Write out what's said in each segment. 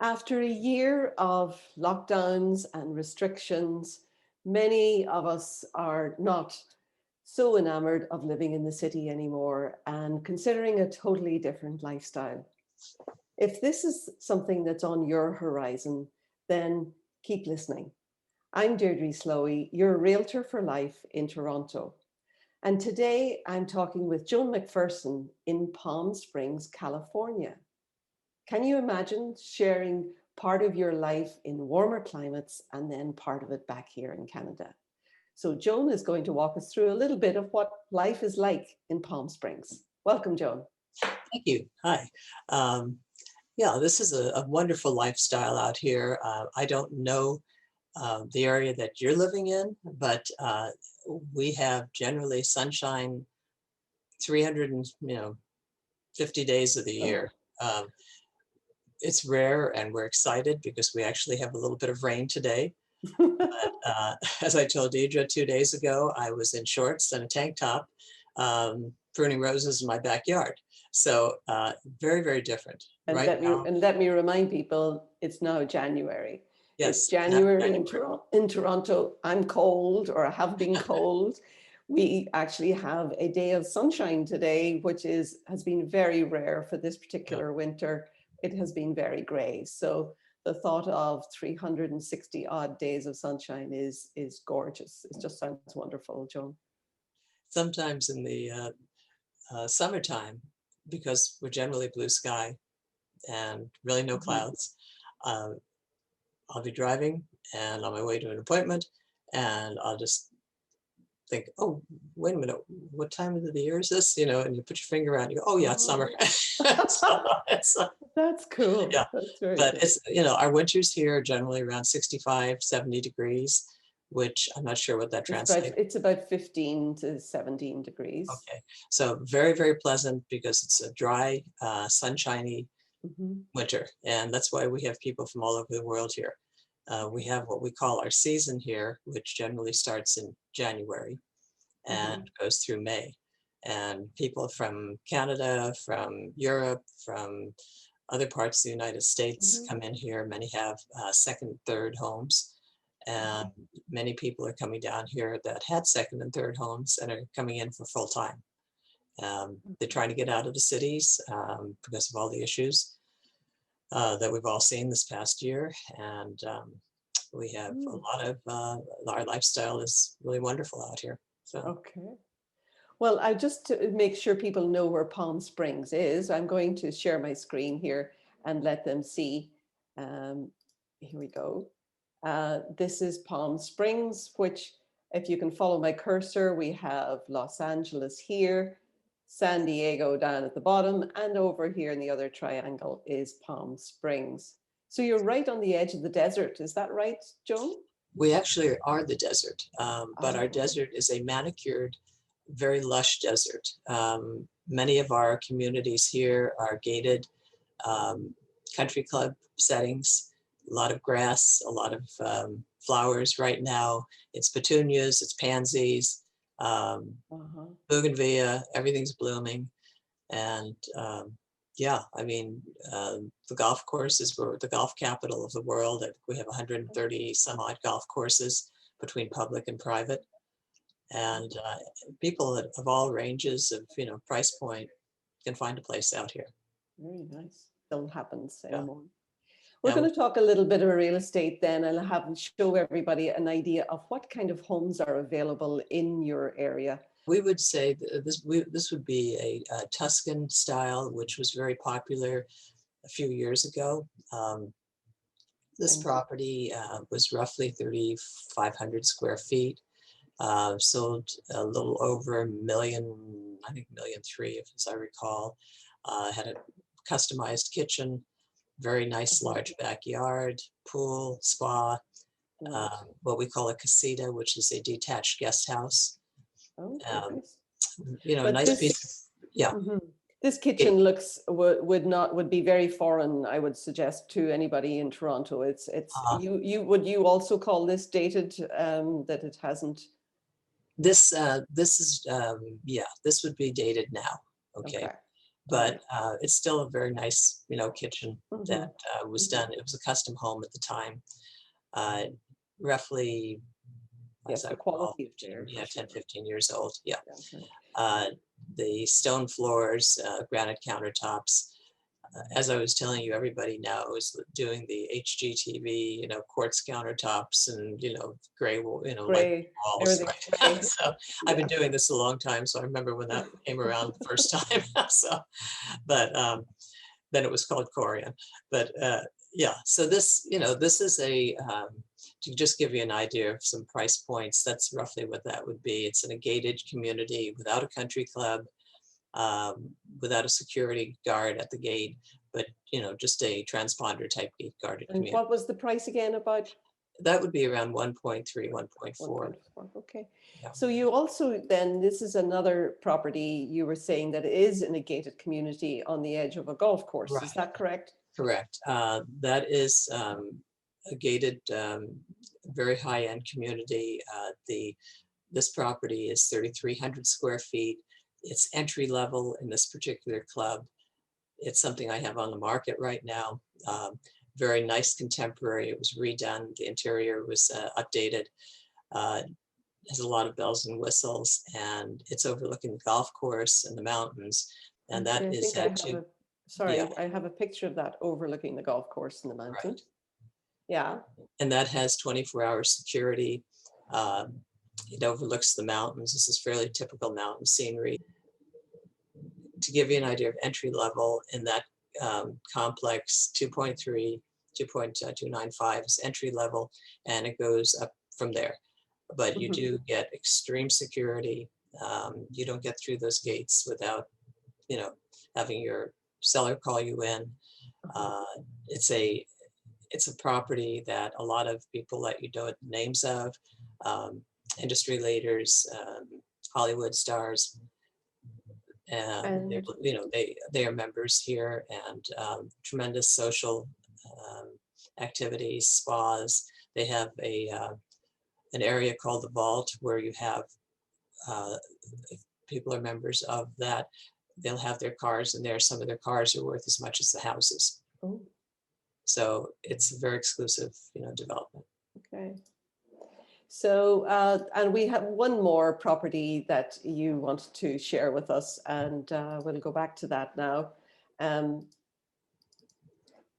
After a year of lockdowns and restrictions, many of us are not so enamored of living in the city anymore and considering a totally different lifestyle. If this is something that's on your horizon, then keep listening. I'm Deirdre Slowey, your realtor for life in Toronto. And today I'm talking with Joan MacPherson in Palm Springs, California. Can you imagine sharing part of your life in warmer climates and then part of it back here in Canada? So Joan is going to walk us through a little bit of what life is like in Palm Springs. Welcome, Joan. Thank you. Hi. Um, yeah, this is a wonderful lifestyle out here. I don't know the area that you're living in, but we have generally sunshine 350 days of the Oh. year. It's rare and we're excited because we actually have a little bit of rain today. But as I told Deidre 2 days ago, I was in shorts and a tank top pruning roses in my backyard. So very, very different. And Right now, let me remind people, it's now January. It's yes, happy January in, January. In Toronto. I'm cold, or I have been cold. We actually have a day of sunshine today, which has been very rare for this Yeah. particular winter. It has been very gray. So the thought of 360 odd days of sunshine is gorgeous. It just sounds wonderful, Joan. Sometimes in the summertime, because we're generally blue sky and really no Mhm. clouds, uh, I'll be driving and on my way to an appointment, and I'll just think, oh, wait a minute, what time of the year is this? And you put your finger around, you go, oh yeah, it's summer. Oh, So, that's cool. yeah, That's very but cool. our winters here are generally around 65, 70 degrees, which I'm not sure what that translates. It's about 15 to 17 degrees. Okay, so very, very pleasant because it's a dry, sunshiny Mhm. winter, and that's why we have people from all over the world here. We have what we call our season here, which generally starts in January and Mhm. goes through May. And people from Canada, from Europe, from other parts of the United States Mhm. come in here. Many have second, third homes. And Mhm. many people are coming down here that had second and third homes and are coming in for full time. They're trying to get out of the cities because of all the issues that we've all seen this past year. And we have a Mm. lot of, our lifestyle is really wonderful out here. So Okay. Well, I just to make sure people know where Palm Springs is, I'm going to share my screen here and let them see. Um, Here we go. This is Palm Springs, which, if you can follow my cursor, we have Los Angeles here, San Diego down at the bottom, and over here in the other triangle is Palm Springs. So you're right on the edge of the desert. Is that right, Joan? we actually are the desert, but our Oh. desert is a manicured, very lush desert. Many of our communities here are gated country club settings, a lot of grass, a lot of flowers. Right now, it's petunias, it's pansies, Uh-huh. bougainvillea, everything's blooming. And yeah, I mean, the golf courses, we're the golf capital of the world. I think we have 130 some odd golf courses between public and private. And people of all ranges of, price point can find a place out here. Very nice. Don't happens Yeah. anymore. We're Now, going to talk a little bit about real estate then and show everybody an idea of what kind of homes are available in your area. we would say this would be a Tuscan style, which was very popular a few years ago. This And property was roughly 3,500 square feet. Sold a little over a million, I think 1,300,000, as I recall. Had a customized kitchen, very nice large backyard, pool, spa, right. what we call a casita, which is a detached guest house. Oh, very Um, nice. But nice piece. Yeah. mhm. This It, kitchen looks would be very foreign, I would suggest, to anybody in Toronto. It's uh, you also call this dated, that it hasn't. this is yeah, this would be dated now. Okay. Okay. but it's still a very nice, kitchen Mhm, that was mhm. done. It was a custom home at the time, uh, roughly, as Yes, I the recall, quality is 15, there for yeah, 10, sure. 15 years old. Yeah. Definitely. Uh, the stone floors, granite countertops. As I was telling you, everybody now is doing the HGTV, quartz countertops and, gray, light Gray, walls, everything's right? gray. So I've been Yeah. doing this a long time. So I remember when that came around the first time. So, but then it was called Corian. But yeah, so this is to just give you an idea of some price points, that's roughly what that would be. It's in a gated community without a country club, without a security guard at the gate, but just a transponder type gate guarded And community. what was the price again about That would be around 1.3, 1.4. 1.4? Okay. Yeah, So you also then, this is another property you were saying that is in a gated community on the edge of a golf course. Is right, that correct? correct. That is a gated, very high-end community. This property is 3,300 square feet. It's entry level in this particular club. It's something I have on the market right now. Very nice contemporary. It was redone. The interior was updated. Uh, has a lot of bells and whistles, and it's overlooking the golf course and the mountains. And that Okay, I is think I at have two, a, yeah, sorry, I have a picture of that overlooking the golf course and the right. mountains. Yeah. And that has 24-hour security. Um, it overlooks the mountains. This is fairly typical mountain scenery. To give you an idea of entry level in that complex, 2.3, 2.295 is entry level, and it goes up from there. But you Mhm. do get extreme security. You don't get through those gates without, having your seller call you in. Uh-huh. Uh, it's a it's a property that a lot of people let you know the names of, um, industry leaders, Hollywood stars, and And they are members here, and tremendous social um, activities, spas. They have an area called the Vault where you have, if people are members of that, they'll have their cars in there. Some of their cars are worth as much as the houses. oh, So it's a very exclusive, development. okay. So, and we have one more property that you wanted to share with us, and we'll go back to that now. Um,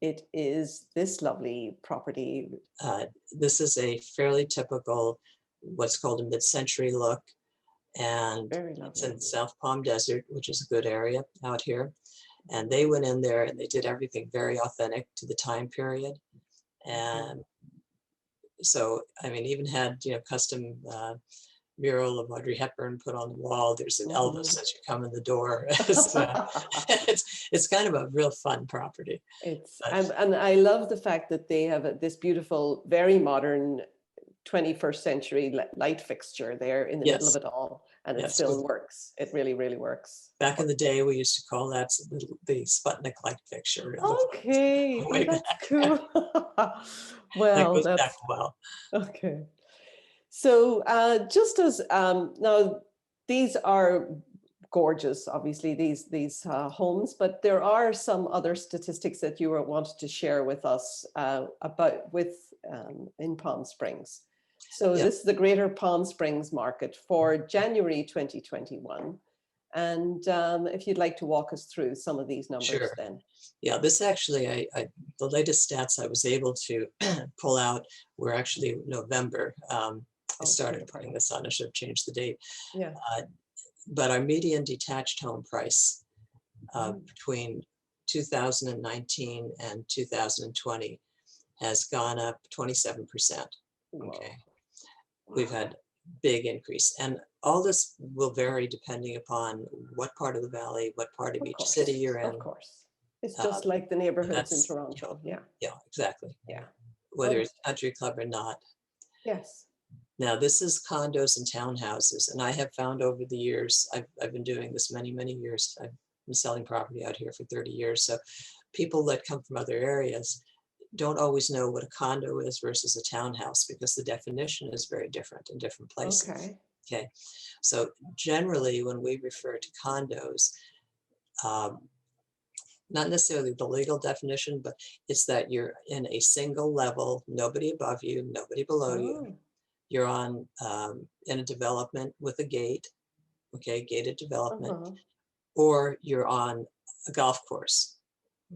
it is this lovely property. Uh, this is a fairly typical, what's called a mid-century look, and Very it's lovely. in South Palm Desert, which is a good area out here. And they went in there and they did everything very authentic to the time period. Mhm. And so, I mean, even had, custom mural of Audrey Hepburn put on the wall. There's an Mhm. Elvis as you come in the door. It's kind of a real fun property. It's But and I love the fact that they have this beautiful, very modern 21st century light fixture there in the middle of yes, it all, and it yes. still works. It really, really works. Back in the day, we used to call that the Sputnik light fixture in the Okay, way that's back. cool. That Well, goes back that's a while. okay. So, just as now, these are gorgeous, obviously these homes, but there are some other statistics that you wanted to share with us about in Palm Springs. So Yeah, this is the Greater Palm Springs market for January 2021, and if you'd like to walk us through some of these numbers, sure. then. Yeah, this actually, the latest stats I was able to pull out were actually November. I Oh, beg started your putting pardon. this on. I should have changed the date. Yeah. Uh, but our median detached home price Mm. between 2019 and 2020 has gone up 27%. Okay, Whoa. we've Wow. had big increase, and all this will vary depending upon what part of the valley, what part of Of each city course. you're Of in. course. It's Um, just like the neighborhoods in that's Toronto. Yeah. yeah, exactly. Yeah. Whether Oh, it's country club or not. yes. Now, this is condos and townhouses, and I have found over the years, I've been doing this many, many years. I've been selling property out here for 30 years. So people that come from other areas don't always know what a condo is versus a townhouse because the definition is very different in different places. Okay. Okay, so generally when we refer to condos, um, not necessarily the legal definition, but it's that you're in a single level, nobody above you, nobody below you. Oh, You're on in a development with a gate, okay, gated development, uh-huh. or you're on a golf course,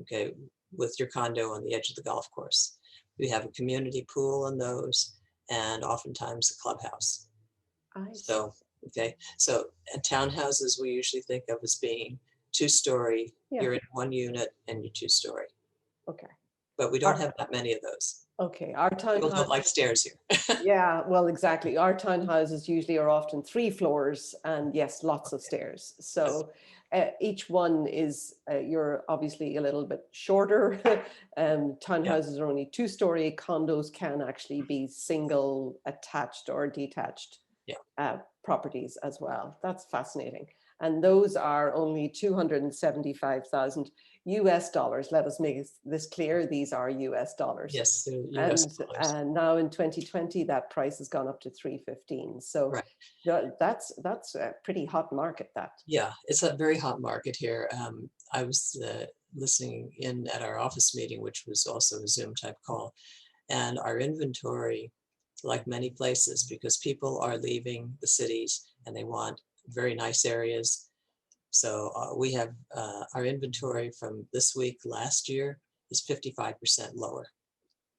okay, with your condo on the edge of the golf course. We have a community pool in those, and oftentimes a clubhouse. I see. So, okay, so and townhouses we usually think of as being 2-story. Yeah. You're in one unit and you're 2-story, Okay. but we don't Our, have that many of those. okay. Our People don't townhouse. like stairs here. Yeah, well, exactly. Our townhouses usually are often 3 floors and yes, lots of stairs. Yes. So each one is, you're obviously a little bit shorter. Yeah, Townhouses are only 2-story. Condos can actually be single, attached or detached yeah. properties as well. That's fascinating. And those are only 275,000 US dollars. Let us make this clear. These are US dollars. Yes, they're US And dollars. now in 2020, that price has gone up to 315. So Right. that's a pretty hot market. That. Yeah, it's a very hot market here. I was listening in at our office meeting, which was also a Zoom type call, and our inventory, like many places, because people are leaving the cities and they want very nice areas. So we have our inventory from this week last year is 55% lower.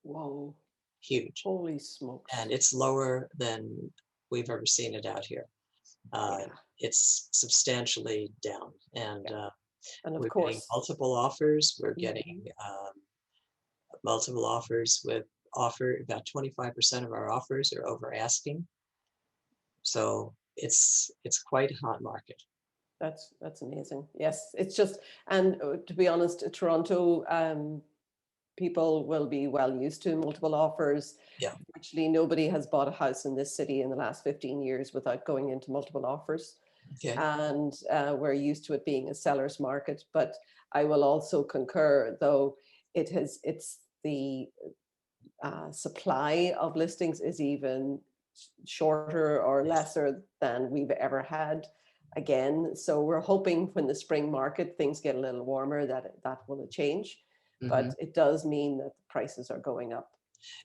Whoa! Huge. Holy smokes! And it's lower than we've ever seen it out here. Yeah. It's substantially down, and Yeah. And of we're getting course, multiple offers. We're mhm, getting multiple offers with about 25% of our offers are over asking. So it's quite a hot market. that's amazing. Yes, it's just, and to be honest, Toronto people will be well used to multiple offers. Yeah. Actually, nobody has bought a house in this city in the last 15 years without going into multiple offers. Okay. And we're used to it being a seller's market. But I will also concur, though, it's the supply of listings is even shorter or Yes. lesser than we've ever had again. So we're hoping when the spring market things get a little warmer that will change. Hmm. But it does mean that the prices are going up.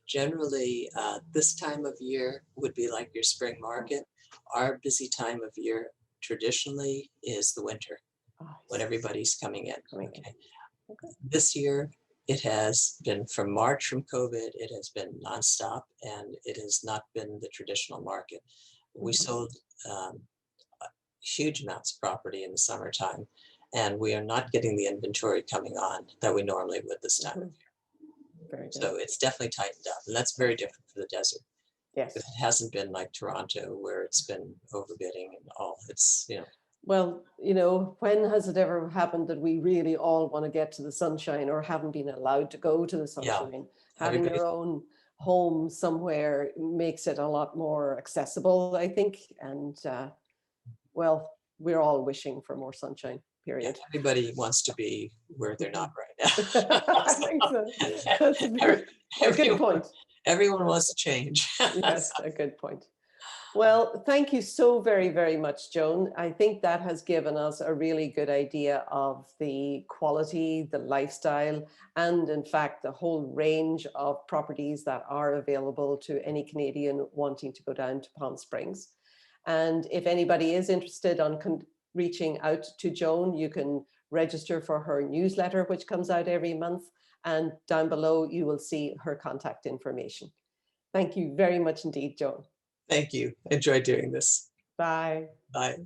Generally, this time of year would be like your spring market. Our busy time of year traditionally is the winter Oh, when everybody's coming in. coming in. Okay. Okay. This year, it has been from March from COVID, it has been nonstop, and it has not been the traditional market. We Mhm. sold huge amounts of property in the summertime, and we are not getting the inventory coming on that we normally would this time of Mhm. year. Very good. So it's definitely tightened up, and that's very different for the desert. Yes. It hasn't been like Toronto where it's been overbidding and all. It's, Well, when has it ever happened that we really all want to get to the sunshine or haven't been allowed to go to the yeah, sunshine? Having everybody, your own home somewhere makes it a lot more accessible, I think. And well, we're all wishing for more sunshine, yeah, period. everybody wants to be where they're not Mhm. right now. I think so. That's Every- a good everyone, point. everyone wants to change. Yes, a good point. Well, thank you so very, very much, Joan. I think that has given us a really good idea of the quality, the lifestyle, and in fact, the whole range of properties that are available to any Canadian wanting to go down to Palm Springs. And if anybody is interested on reaching out to Joan, you can register for her newsletter, which comes out every month. And down below, you will see her contact information. Thank you very much indeed, Joan. Thank you. Enjoy doing this. Bye. Bye.